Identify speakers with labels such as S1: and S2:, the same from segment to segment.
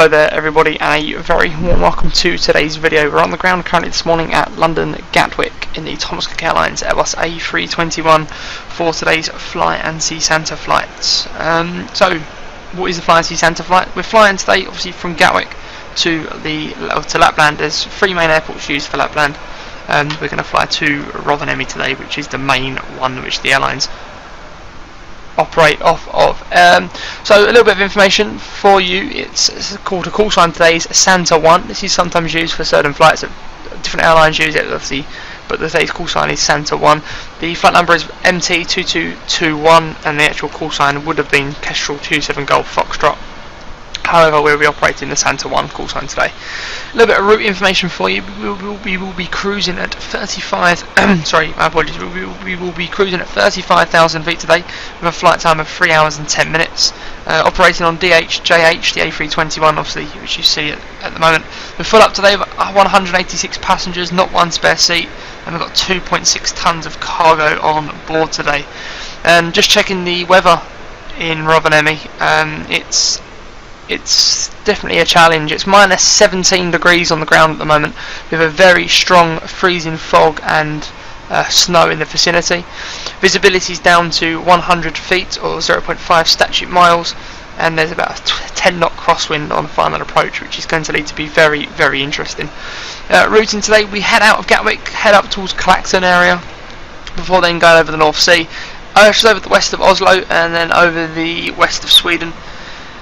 S1: Hello there everybody, and a very warm welcome to today's video. We're on the ground currently this morning at London Gatwick in the Thomas Cook Airlines Airbus A321 for today's Fly and See Santa flights. So what is the Fly and See Santa flight? We're flying today obviously from Gatwick to Lapland. There's three main airports used for Lapland. We're going to fly to Rovaniemi today, which is the main one which the airlines operate off of. So a little bit of information for you. It's called a call sign today is Santa 1. This is sometimes used for certain flights. Different airlines use it obviously, but today's call sign is Santa 1. The flight number is MT2221 and the actual call sign would have been Kestrel 27 Golf Foxtrot. However, we'll be operating the Santa 1 call sign today. A little bit of route information for you. We will be cruising at 35. Sorry, my apologies. We will be cruising at 35,000 feet today with a flight time of 3 hours and 10 minutes. Operating on DHJH, the A321, obviously, which you see at the moment. We're full up today with 186 passengers, not one spare seat, and we've got 2.6 tons of cargo on board today. And just checking the weather in Rovaniemi, it's definitely a challenge. It's minus 17 degrees on the ground at the moment with a very strong freezing fog and snow in the vicinity. Visibility is down to 100 feet or 0.5 statute miles, and there's about a 10 knot crosswind on final approach, which is going to lead to be very, very interesting. Routing today, we head out of Gatwick, head up towards Clacton area before then going over the North Sea, just over the west of Oslo and then over the west of Sweden.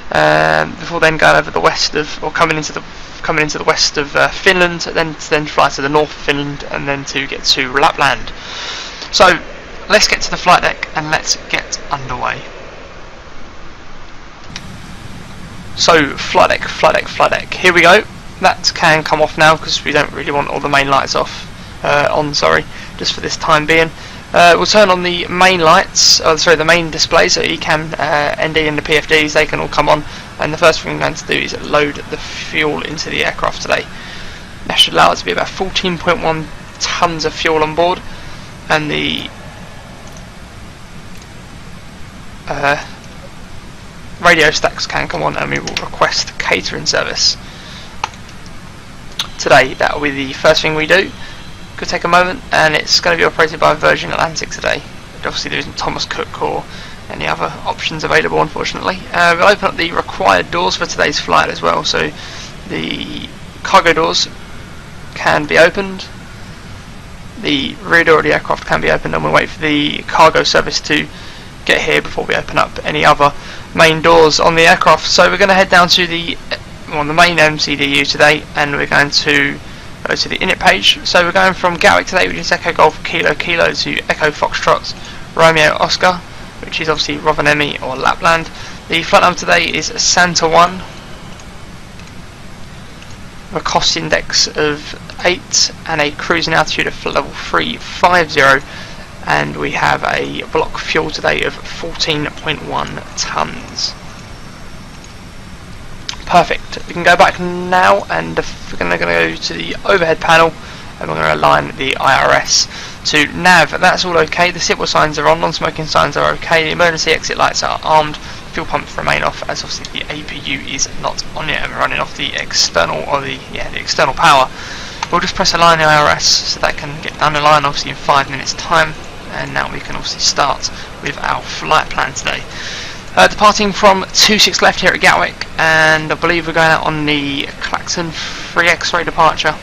S1: Before then going over the west of, or coming into the west of Finland, then fly to the north of Finland, and then to get to Lapland. So let's get to the flight deck and let's get underway. So flight deck. Here we go. That can come off now because we don't really want all the main lights off. Just for this time being. We'll turn on the main lights, the main display, so ECAM, ND and the PFDs, they can all come on, and the first thing I'm going to do is load the fuel into the aircraft today. That should allow us to be about 14.1 tons of fuel on board, and the radio stacks can come on, and we will request catering service. Today, that will be the first thing we do. Could take a moment, and it's going to be operated by Virgin Atlantic today. Obviously there isn't Thomas Cook or any other options available, unfortunately. We'll open up the required doors for today's flight as well, so the cargo doors can be opened, the rear door of the aircraft can be opened, and we'll wait for the cargo service to get here before we open up any other main doors on the aircraft. So we're going to head down to the main MCDU today, and we're going to go to the init page. So we're going from Gatwick today, which is Echo Golf Kilo Kilo, to Echo Foxtrot Romeo Oscar, which is obviously Rovaniemi or Lapland. The flight number today is Santa 1, with a cost index of 8 and a cruising altitude of level 350, and we have a block fuel today of 14.1 tons. Perfect. We can go back now, and we're going to go to the overhead panel, and we're going to align the IRS to nav. That's all okay. The signal signs are on, non-smoking signs are okay. The emergency exit lights are armed. Fuel pumps remain off, as obviously the APU is not on yet, and we're running off the external external power. We'll just press align the IRS so that can get down the line, obviously in 5 minutes time, and now we can obviously start with our flight plan today. Departing from 26 left here at Gatwick, and I believe we're going out on the Clacton free X-ray departure,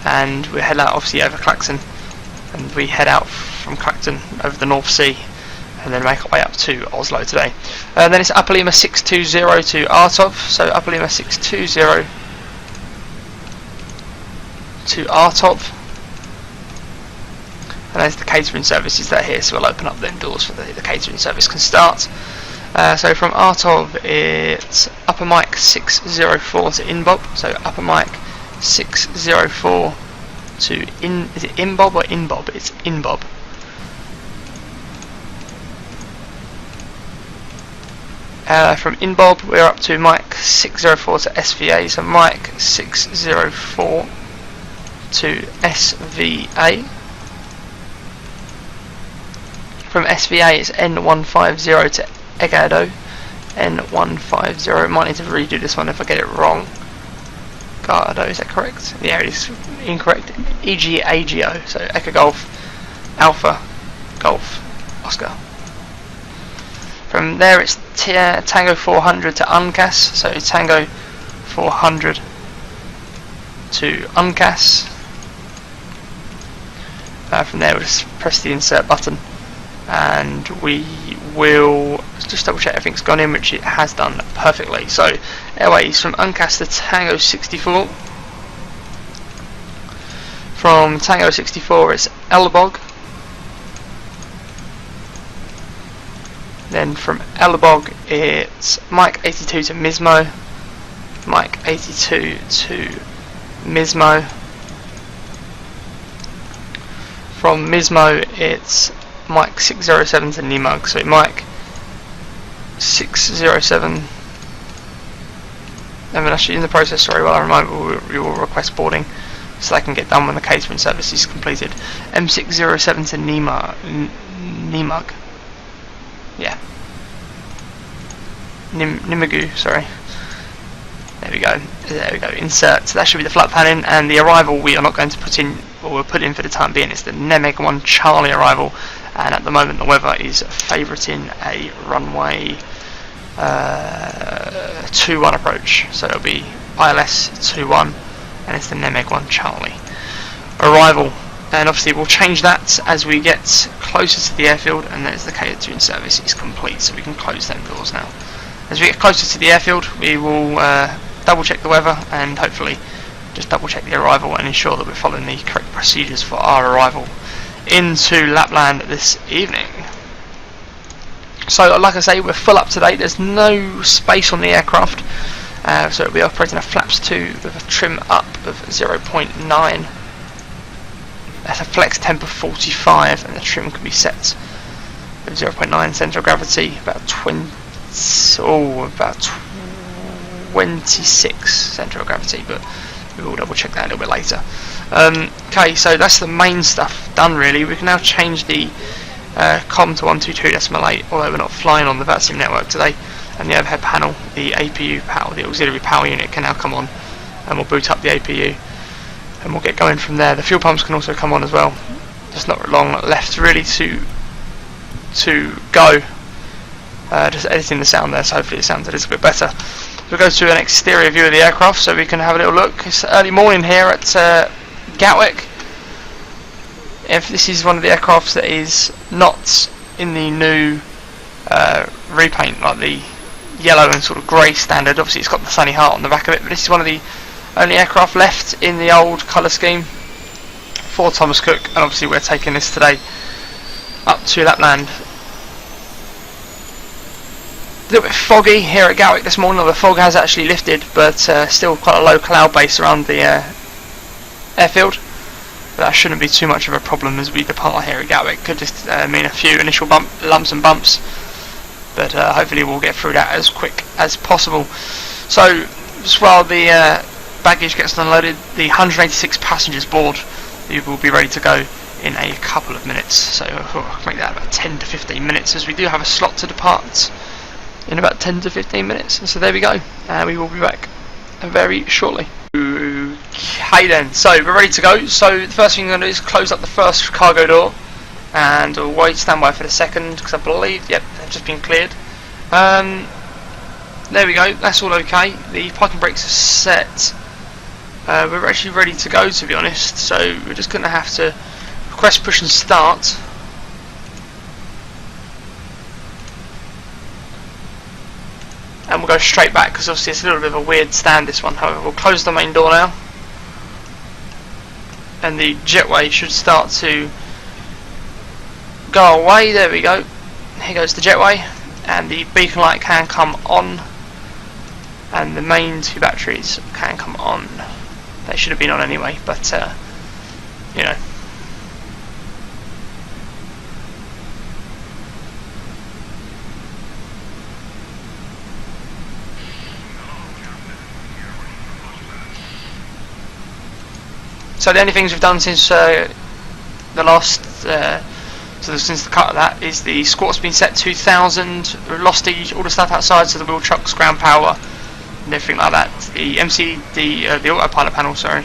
S1: and we head out obviously over Clacton, and we head out from Clacton over the North Sea, and then make our way up to Oslo today. And then it's Upper Lima 620 to Artov, so Upper Lima 620 to Artov, and there's the catering services that are here, so we'll open up them doors so the catering service can start. So from Artov it's Upper Mike 604 to Inbob, so Upper Mike 604 to is it Inbob or Inbob? It's Inbob. From Inbob we're up to Mike 604 to SVA, so Mike 604 to SVA. From SVA it's N150 to Egado, N150. Might need to redo this one if I get it wrong. Gardo, is that correct? Yeah, it is incorrect. EGAGO, so Echo Golf, Alpha, Golf, Oscar. From there it's Tango 400 to UNCAS, so Tango 400 to UNCAS. From there we'll just press the insert button and we will just double check everything's gone in, which it has done perfectly. So airways from UNCAS to Tango 64. From Tango 64 it's Elbog. Then from Elbog it's Mike 82 to Mismo. Mike 82 to Mismo. From Mismo it's Mike 607 to Nimug. So Mike 607. And then actually in the process, sorry, while I remind we will request boarding so that can get done when the catering service is completed. M607 to Nimug. Yeah. Nimagu, sorry. There we go. There we go. Insert. So that should be the flight planning, and the arrival we are not going to put in, or we'll put in for the time being. It's the Nemeg 1 Charlie arrival, and at the moment the weather is favouring a runway 21 approach. So it'll be ILS 21, and it's the Nemeg 1 Charlie arrival. And obviously we'll change that as we get closer to the airfield, and there's the catering service is complete, so we can close them doors now. As we get closer to the airfield, we will double check the weather and hopefully just double check the arrival and ensure that we're following the correct procedures for our arrival into Lapland this evening. So like I say, we're full up to date. There's no space on the aircraft, so it'll be operating a flaps 2 with a trim up of 0.9. That's a flex temp of 45, and the trim can be set with 0.9 centre of gravity, about 26 centre of gravity, but we will double check that a little bit later. Okay, so that's the main stuff done really. We can now change the COM to 122.8, although we're not flying on the VATSIM network today, and the overhead panel, the APU power, the auxiliary power unit, can now come on, and we'll boot up the APU and we'll get going from there. The fuel pumps can also come on as well. There's not long left really to go. Just editing the sound there, so hopefully it sounds a little bit better. We'll go to an exterior view of the aircraft so we can have a little look. It's early morning here at Gatwick. If this is one of the aircrafts that is not in the new repaint, like the yellow and sort of grey standard. Obviously it's got the sunny heart on the back of it, but this is one of the only aircraft left in the old colour scheme for Thomas Cook, and obviously we're taking this today up to Lapland. A little bit foggy here at Gatwick this morning. The fog has actually lifted, but still quite a low cloud base around the airfield. But that shouldn't be too much of a problem as we depart here at Gatwick. Could just mean a few initial lumps and bumps, but hopefully we'll get through that as quick as possible. So just while the baggage gets unloaded, the 186 passengers board will be ready to go in a couple of minutes. So we'll make that about 10 to 15 minutes, as we do have a slot to depart in about 10 to 15 minutes. So there we go, we will be back very shortly. Okay then, so we're ready to go. So the first thing I'm going to do is close up the first cargo door, and we'll wait, stand by for the second, because I believe, yep, they've just been cleared. There we go, that's all okay. The parking brakes are set. We're actually ready to go, to be honest, so we're just going to have to request push and start. And we'll go straight back, because obviously it's a little bit of a weird stand, this one. However, we'll close the main door now, and the jetway should start to go away. There we go, here goes the jetway, and the beacon light can come on, and the main two batteries can come on. They should have been on anyway, but you know. So the only things we've done since the last So since the cut of that is the squat's been set to 1000, lost all the stuff outside, so the wheel chucks, ground power, and everything like that. The the autopilot panel, sorry,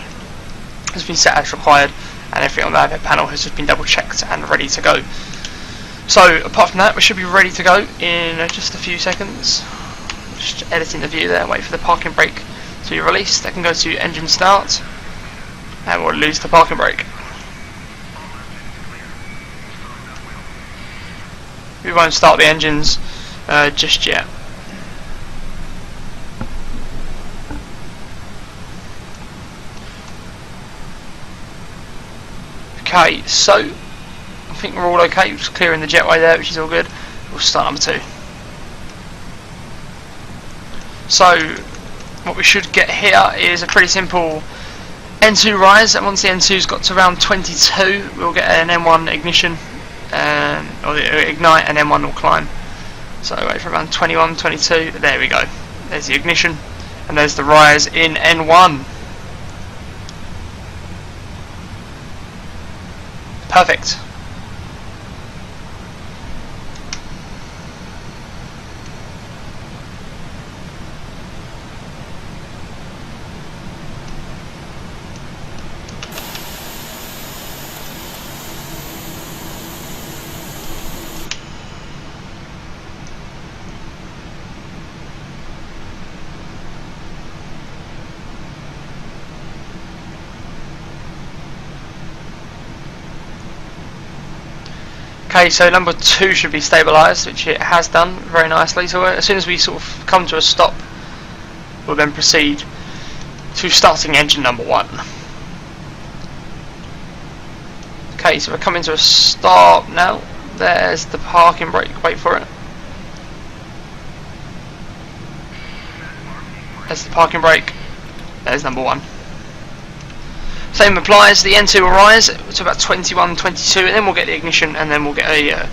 S1: has been set as required, and everything on the overhead panel has just been double checked and ready to go. So apart from that, we should be ready to go in just a few seconds. Just editing the view there, wait for the parking brake to be released. That can go to engine start, and we'll lose the parking brake. We won't start the engines just yet. Okay, so I think we're all okay. We're just clearing the jetway there, which is all good. We'll start number 2. So what we should get here is a pretty simple N2 rise, and once the N2's got to around 22, we'll get an N1 ignition, or ignite, and M1 will climb. So wait for around 21, 22, there we go. There's the ignition, and there's the rise in N1. Perfect. Okay, so number 2 should be stabilised, which it has done very nicely. So as soon as we sort of come to a stop, we'll then proceed to starting engine number 1. Okay, so we're coming to a stop now. There's the parking brake, wait for it. There's the parking brake, there's number 1. Same applies, the N2 will rise to about 21, 22, and then we'll get the ignition, and then we'll get a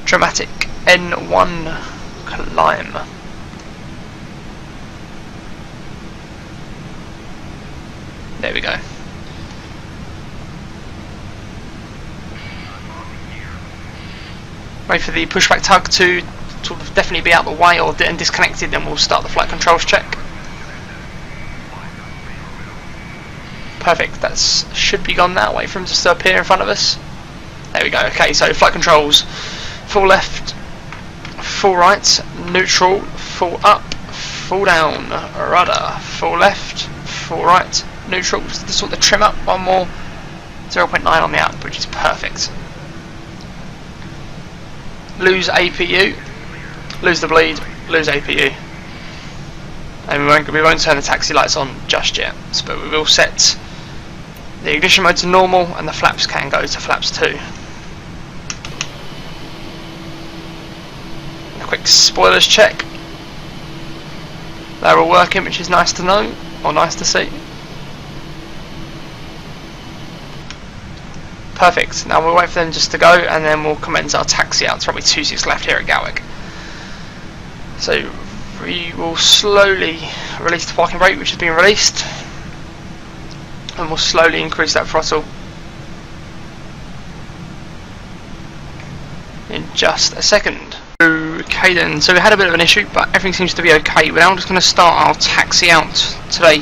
S1: dramatic N1 climb. There we go. Wait for the pushback tug to sort of definitely be out of the way or disconnected, then we'll start the flight controls check. Perfect, that should be gone now. Wait for him to appear in front of us. There we go. Okay, so flight controls, full left, full right, neutral, full up, full down, rudder, full left, full right, neutral. Just to sort the trim up one more, 0.9 on the up, which is perfect. Lose APU, lose the bleed, lose APU. And we won't turn the taxi lights on just yet, but we will set the ignition mode to normal, and the flaps can go to flaps 2. A quick spoilers check. They're all working, which is nice to know, or nice to see. Perfect. Now we'll wait for them just to go, and then we'll commence our taxi out. It's probably 26 left here at Gatwick. So we will slowly release the parking brake, which has been released, and we'll slowly increase that throttle in just a second. Okay then, so we had a bit of an issue, but everything seems to be okay. We're now just going to start our taxi out today.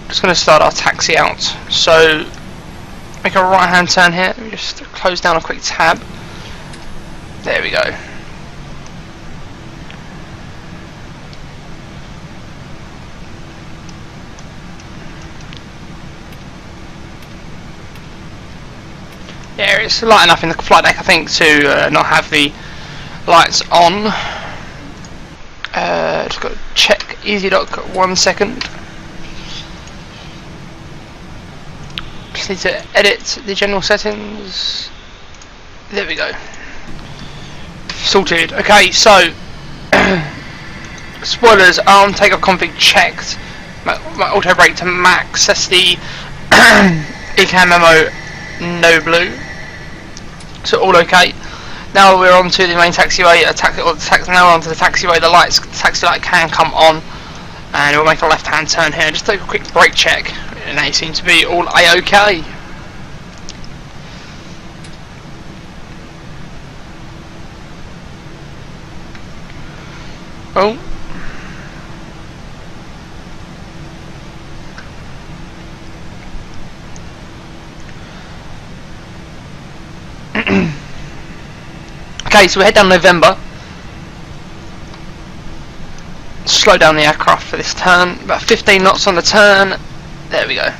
S1: Just going to start our taxi out. So make a right hand turn here. Let me just close down a quick tab. There we go. Yeah, it's light enough in the flight deck, I think, to not have the lights on. Just got to check EasyDock 1 second. Just need to edit the general settings. There we go. Sorted. Okay, so spoilers, arm takeoff config checked. My auto brake to max. That's the ECAM memo, no blue. So all okay. Now we're on to the main taxiway. Now we're on to the taxiway. The taxi light can come on, and we'll make a left-hand turn here. Just take a quick brake check, and they seem to be all a-okay. Oh. Okay, so we head down November. Slow down the aircraft for this turn. About 15 knots on the turn. There we go.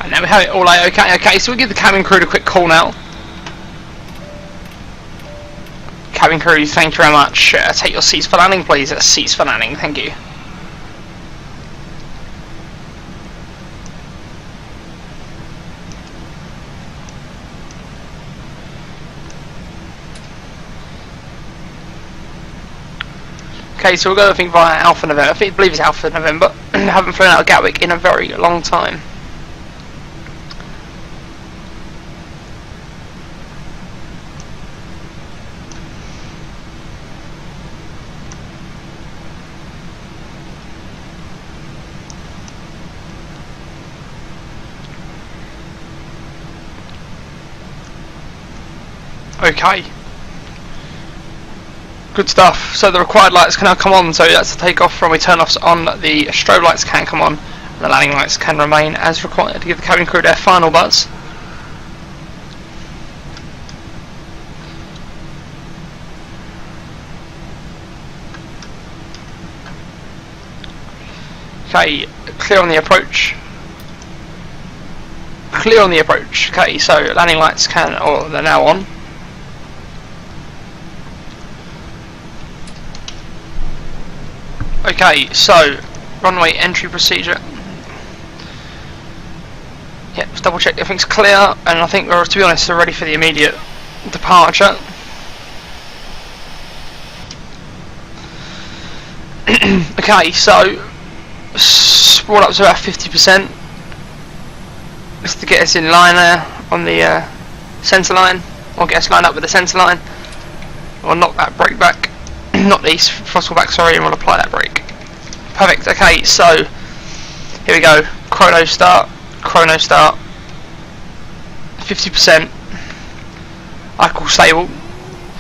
S1: And now we have it all out. Okay, so we'll give the cabin crew a quick call now. Cabin crew, thank you very much. Take your seats for landing, please. Seats for landing, thank you. Okay, so we'll go, I think, via Alpha November. I believe it's Alpha November. I haven't flown out of Gatwick in a very long time. Okay. Good stuff. So the required lights can now come on, so that's the takeoff, runway turn-offs on, the strobe lights can come on, and the landing lights can remain as required to give the cabin crew their final buzz. Okay, clear on the approach. Clear on the approach. Okay, so landing lights they're now on. Okay, so runway entry procedure. Yeah, let's double check everything's clear, and I think we're, to be honest, we're ready for the immediate departure. Okay, so brought up to about 50%. Just to get us in line there on the centre line, or get us lined up with the centre line, or knock that brake back. Not the throttle back, sorry, and we'll apply that brake. Perfect. Okay, so here we go. Chrono start. 50%. I call stable.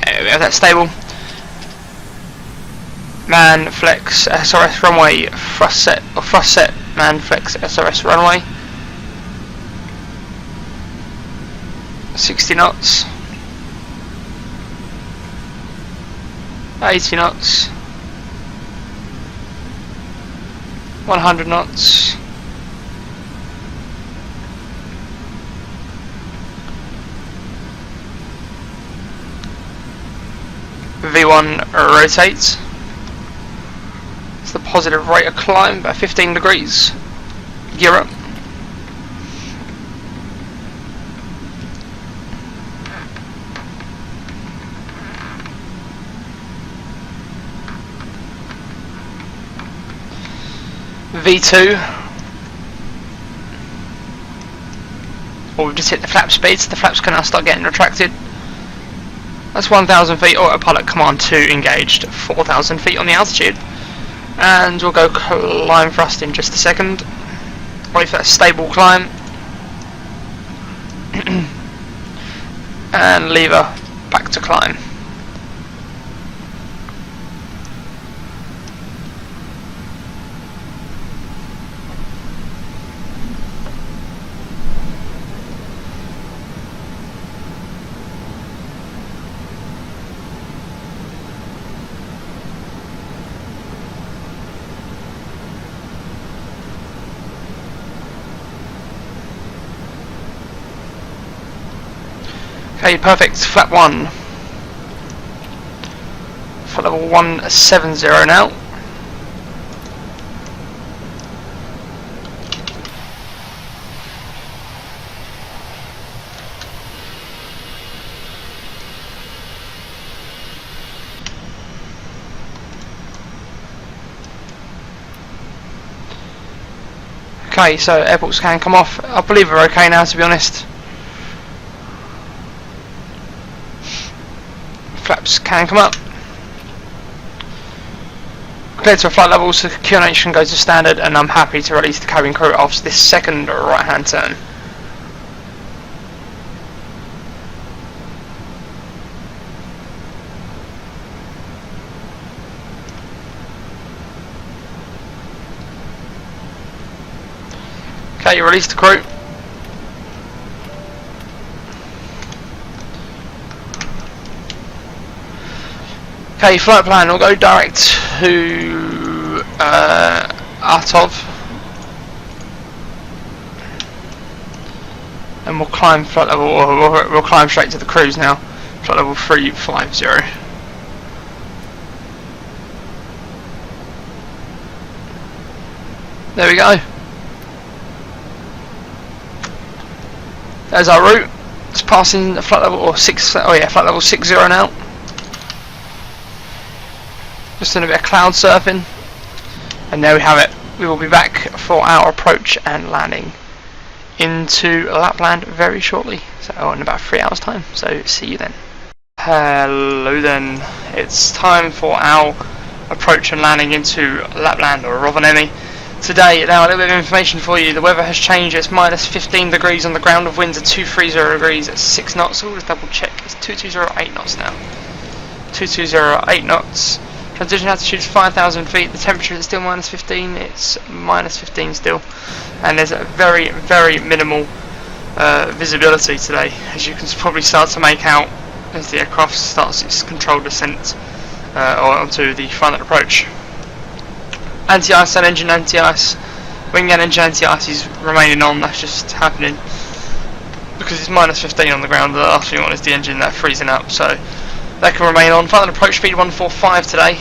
S1: There we have that stable. Man flex SRS runway. Thrust set. Man flex SRS runway. 60 knots. 80 knots, 100 knots, V1 rotates. It's the positive rate of climb by 15 degrees. Gear up. V2. Well, we've just hit the flap speed, so the flaps can now start getting retracted. That's 1,000 feet. Autopilot command 2 engaged. 4,000 feet on the altitude. And we'll go climb thrust in just a second. Wait for that stable climb. And lever back to climb. Okay, perfect. Flap 1. For level 170 now. Okay, so airports can come off. I believe we're okay now, to be honest. Flaps can come up. Cleared to flight level, so QNH can go to standard, and I'm happy to release the cabin crew off this second right hand turn. Okay, you release the crew. Okay, flight plan, we'll go direct to Artov. And we'll climb flight level, or we'll climb straight to the cruise now. Flight level 3.4. There we go. There's our route. It's passing flight level flight level 60 now. Just doing a bit of cloud surfing. And there we have it. We will be back for our approach and landing into Lapland very shortly. So in about 3 hours time. So see you then. Hello then. It's time for our approach and landing into Lapland or Rovaniemi. Today, now a little bit of information for you. The weather has changed. It's minus 15 degrees on the ground, of winds at 230 degrees at 6 knots. So we'll just double check. It's 2208 knots now. 2208 knots. Transition altitude is 5,000 feet. The temperature is still minus 15. It's minus 15 still. And there's a very, very minimal visibility today, as you can probably start to make out as the aircraft starts its controlled descent onto the final approach. Anti-ice and engine anti-ice. Wing and engine anti-ice is remaining on. That's just happening because it's minus 15 on the ground. The last thing you want is the engine that freezing up, so that can remain on. Final approach speed 145 today.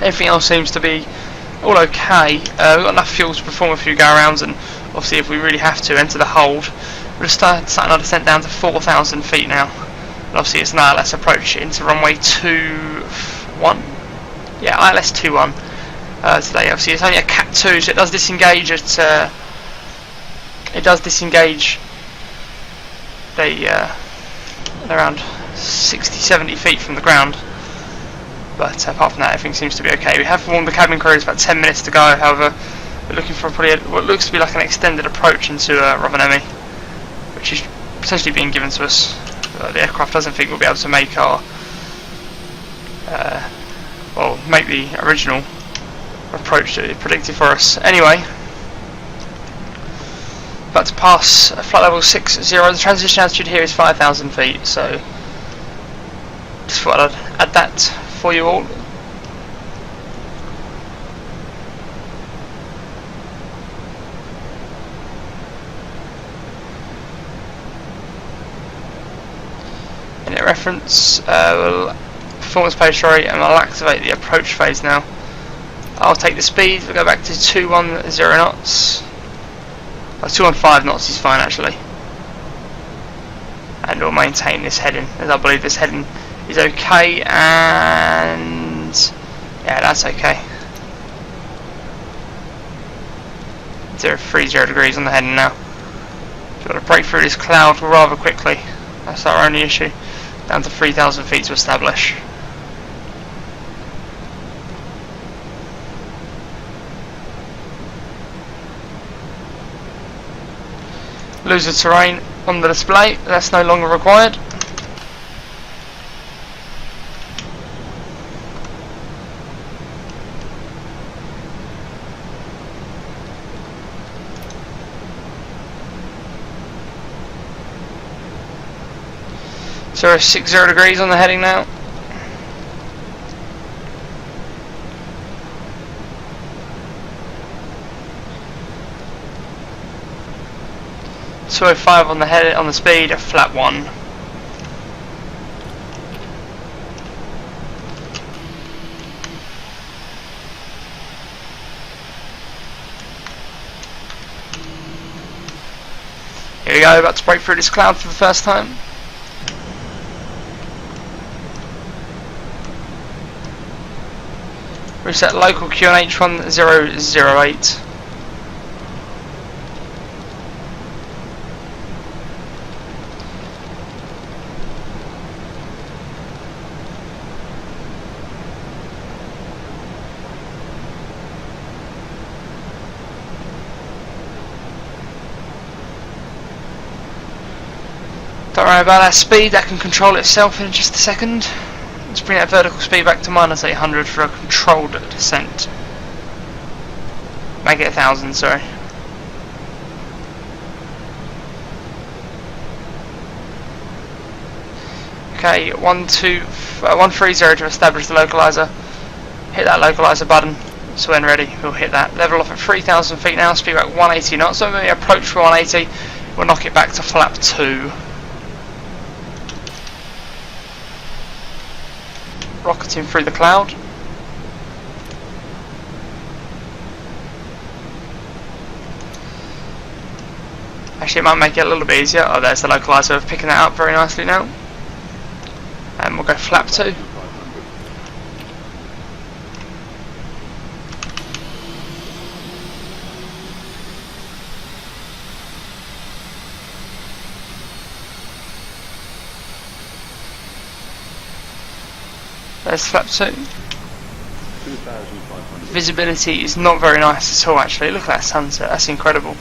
S1: Everything else seems to be all okay. We've got enough fuel to perform a few go-arounds, and obviously if we really have to enter the hold, we'll starting our descent down to 4,000 feet now. And obviously it's an ILS approach into runway 21. Yeah, ILS 21 today. Obviously it's only a Cat 2, so it does disengage at around 60-70 feet from the ground. But apart from that, everything seems to be okay. We have warned the cabin crew. It's about 10 minutes to go. However, we're looking for probably what looks to be like an extended approach into Rovaniemi, which is potentially being given to us. The aircraft doesn't think we'll be able to make our make the original approach that it predicted for us. Anyway, about to pass flight level 60. The transition altitude here is 5,000 feet, so just thought I'd add that for you all. Minute reference, performance page, sorry, and I'll activate the approach phase now. I'll take the speed, we'll go back to 210 knots. 215 knots is fine actually. And we'll maintain this heading, as I believe this heading is okay, and yeah, that's okay. 030 degrees on the heading now. We've got to break through this cloud rather quickly. That's our only issue. Down to 3,000 feet to establish. Lose the terrain on the display, that's no longer required. So 60 degrees on the heading now. .205 on the head, on the speed, a flat 1. Here we go, about to break through this cloud for the first time. Reset local QNH 1008. Don't worry about that speed, that can control itself in just a second. Let's bring that vertical speed back to minus 800 for a controlled descent. Make it 1,000, sorry. Okay, 130 to establish the localizer. Hit that localizer button. So when ready, we'll hit that. Level off at 3,000 feet now, speed back 180 knots. So when we approach for 180, we'll knock it back to flap 2. Rocketing through the cloud. Actually, it might make it a little bit easier. Oh, there's the localizer picking that up very nicely now. And we'll go flap 2. There's flap 2. Visibility is not very nice at all actually. Look at that sunset, that's incredible.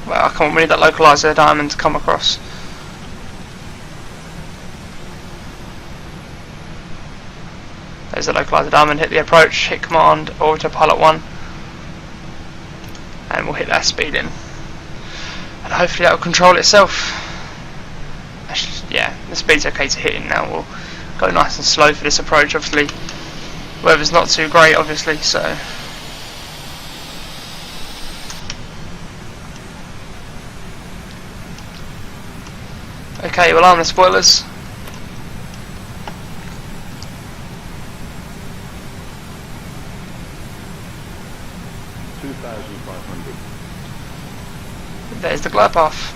S1: Well, come on, we need that localizer diamond to come across. There's the localizer diamond, hit the approach, hit command, autopilot 1. And we'll hit that speed in. And hopefully that will control itself. Actually, yeah, the speed's okay to hit in now. We'll go nice and slow for this approach, obviously. Weather's not too great, obviously, so... Okay, we'll arm the spoilers. There's the glide path.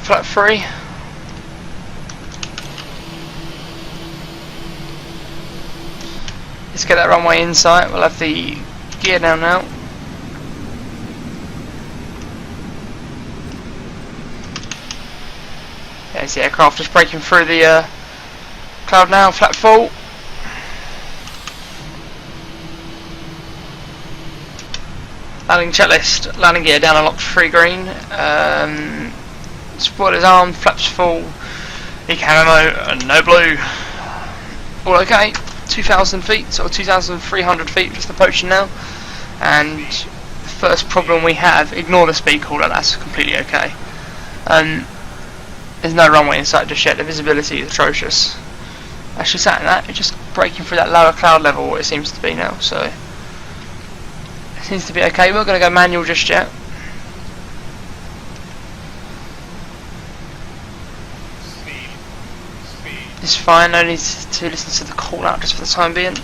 S1: Flap 3. Let's get that runway in sight. We'll have the gear down now. There's the aircraft just breaking through the cloud now. Flap full. Landing checklist. Landing gear down and locked 3 green. Spoilers armed. Flaps full. Eco ammo. No blue. All okay. 2,000 feet or 2,300 feet just approaching now. And the first problem we have, ignore the speed caller, that's completely okay. There's no runway in sight just yet, the visibility is atrocious. Actually sat in that, it's just breaking through that lower cloud level, what it seems to be now, so it seems to be okay. We're not going to go manual just yet. It's fine, no need to listen to the call out just for the time being.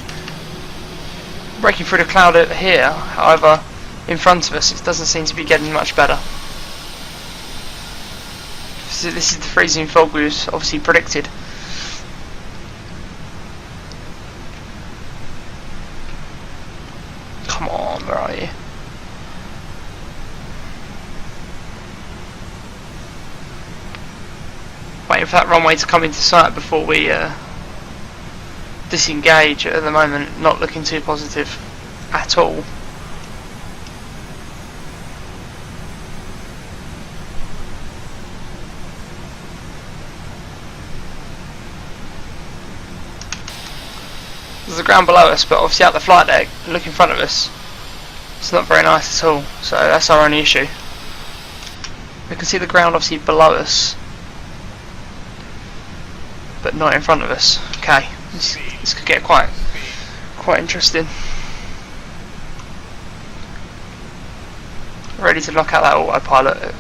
S1: Breaking through the cloud over here, however, in front of us, it doesn't seem to be getting much better. So this is the freezing fog we was obviously predicted. Come on, where are you? Waiting for that runway to come into sight before we disengage. At the moment, not looking too positive at all. There's the ground below us, but obviously out the flight deck, look in front of us. It's not very nice at all, so that's our only issue. We can see the ground obviously below us, but not in front of us. Okay, this could get quite interesting. Ready to knock out that autopilot.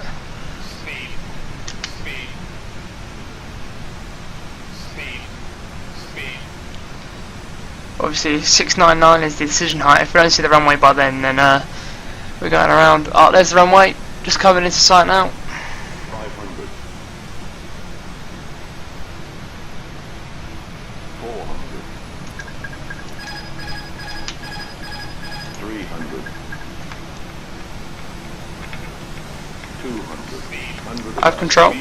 S1: Obviously 699 is the decision height. If we don't see the runway by then we're going around. Oh, there's the runway, just coming into sight now.
S2: 500, 400, 300, 200,
S1: I have control.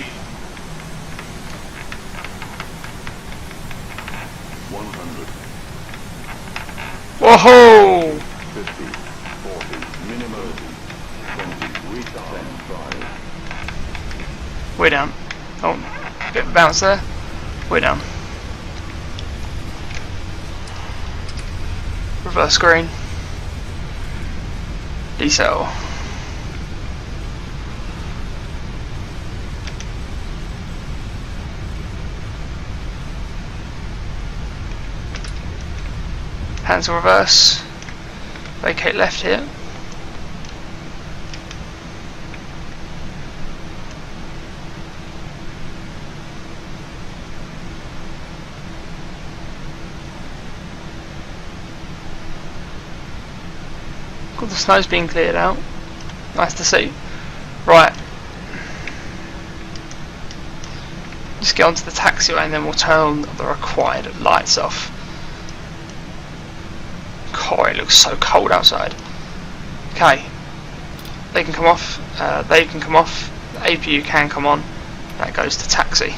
S2: 100,
S1: Whoa!
S2: 50, 40, minimum 20, reach 10, 5,
S1: We're down. Oh, bit of a bounce there. We're down. Reverse green. Decel. Hands to reverse. Vacate left here. Got the snow's being cleared out. Nice to see. Right. Just get onto the taxiway and then we'll turn the required lights off. God, it looks so cold outside. Okay. They can come off. They can come off. The APU can come on. That goes to taxi.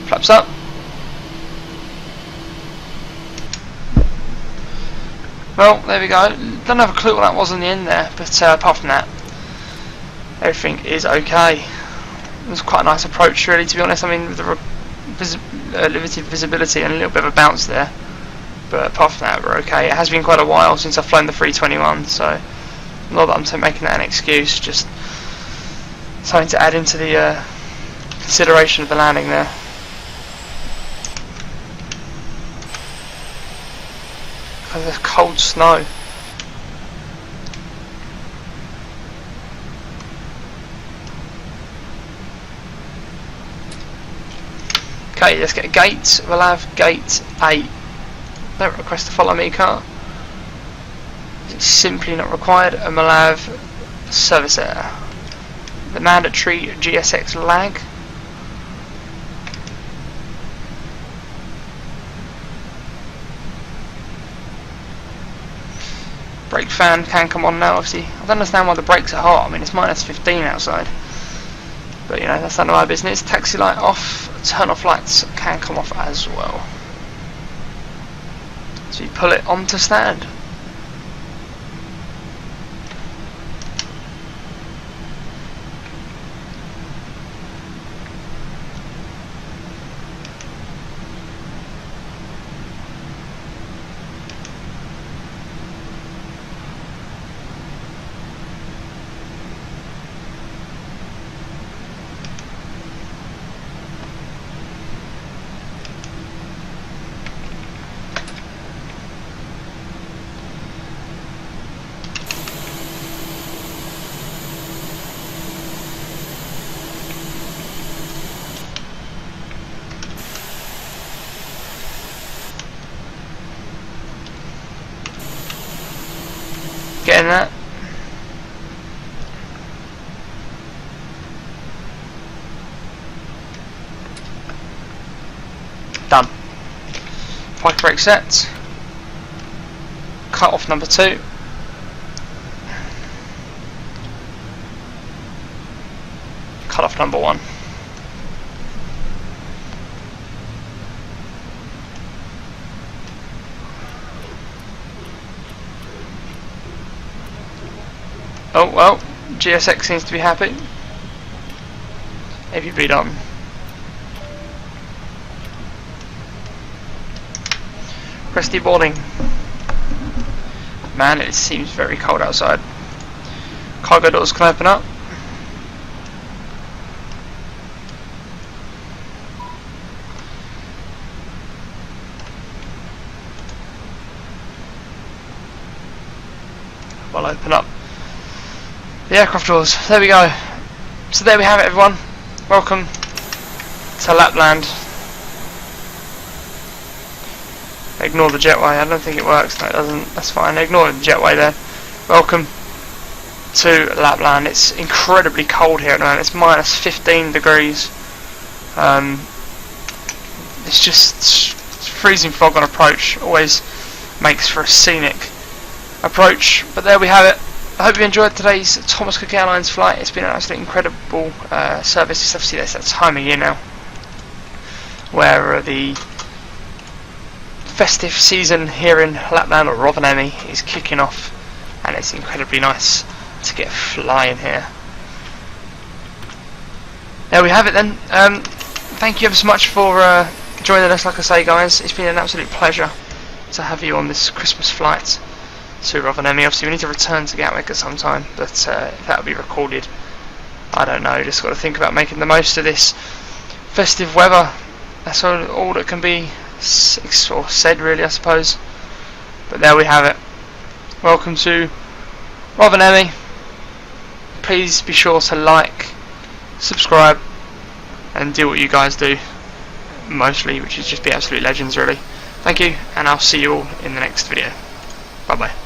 S1: Flaps up. Well, there we go. Don't have a clue what that was in the end there, but apart from that, everything is okay. It was quite a nice approach, really, to be honest. I mean, with the limited visibility and a little bit of a bounce there, but apart from that, we're okay. It has been quite a while since I've flown the 321, so not that I'm making that an excuse, just something to add into the consideration of the landing there. There's cold snow. Okay, let's get a gate. We'll have gate 8. Don't request a follow me car. It's simply not required, and we'll have service air. The mandatory GSX lag. Brake fan can come on now, obviously. I don't understand why the brakes are hot. I mean, it's -15 outside. But, you know, that's none of my business. Taxi light off. Turn off lights can come off as well. So you pull it onto stand. Getting that. Done. Pike brake set. Cut off number 2. Cut off number 1. Oh well, GSX seems to be happy. AVB done. Press boarding. Man, it seems very cold outside. Cargo doors can open up. We'll open up the aircraft doors. There we go. So there we have it, everyone. Welcome to Lapland. Ignore the jetway. I don't think it works. No, it doesn't. That's fine. Ignore the jetway there. Welcome to Lapland. It's incredibly cold here at the moment. It's -15 degrees. It's just freezing fog on approach. Always makes for a scenic approach. But there we have it. I hope you enjoyed today's Thomas Cook Airlines flight. It's been an absolutely incredible service. It's obviously that time of year now where the festive season here in Lapland or Rovaniemi is kicking off, and it's incredibly nice to get flying here. There we have it then. Thank you ever so much for joining us. Like I say, guys, it's been an absolute pleasure to have you on this Christmas flight to Rovaniemi. Obviously we need to return to Gatwick at some time, but if that will be recorded, I don't know, just got to think about making the most of this festive weather. That's all that can be sort of said, really, I suppose. But there we have it. Welcome to Rovaniemi. Please be sure to like, subscribe, and do what you guys do mostly, which is just be absolute legends, really. Thank you, and I'll see you all in the next video. Bye bye.